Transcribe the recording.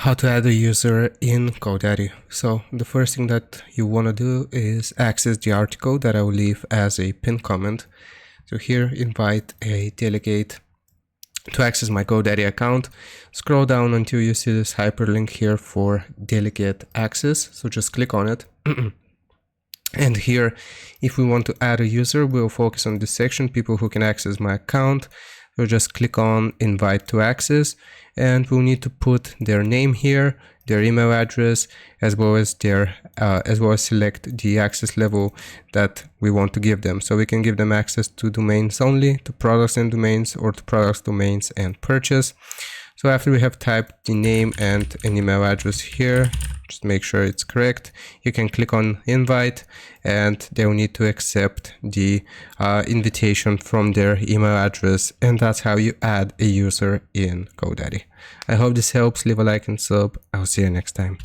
how to add a user in GoDaddy. So the first thing that you want to do is access the article that I will leave as a pinned comment. So here, invite a delegate to access my GoDaddy account. Scroll down until you see this hyperlink here for delegate access. So just click on it. And here, if we want to add a user, we'll focus on this section, people who can access my account. So just click on invite to access, and we'll need to put their name here, their email address, as well as select the access level that we want to give them. So we can give them access to domains only, to products and domains, or to products, domains, and purchase. So after we have typed the name and an email address here, just make sure it's correct, you can click on invite, and they will need to accept the invitation from their email address, and that's how you add a user in GoDaddy. I hope this helps. Leave a like and sub. I'll see you next time.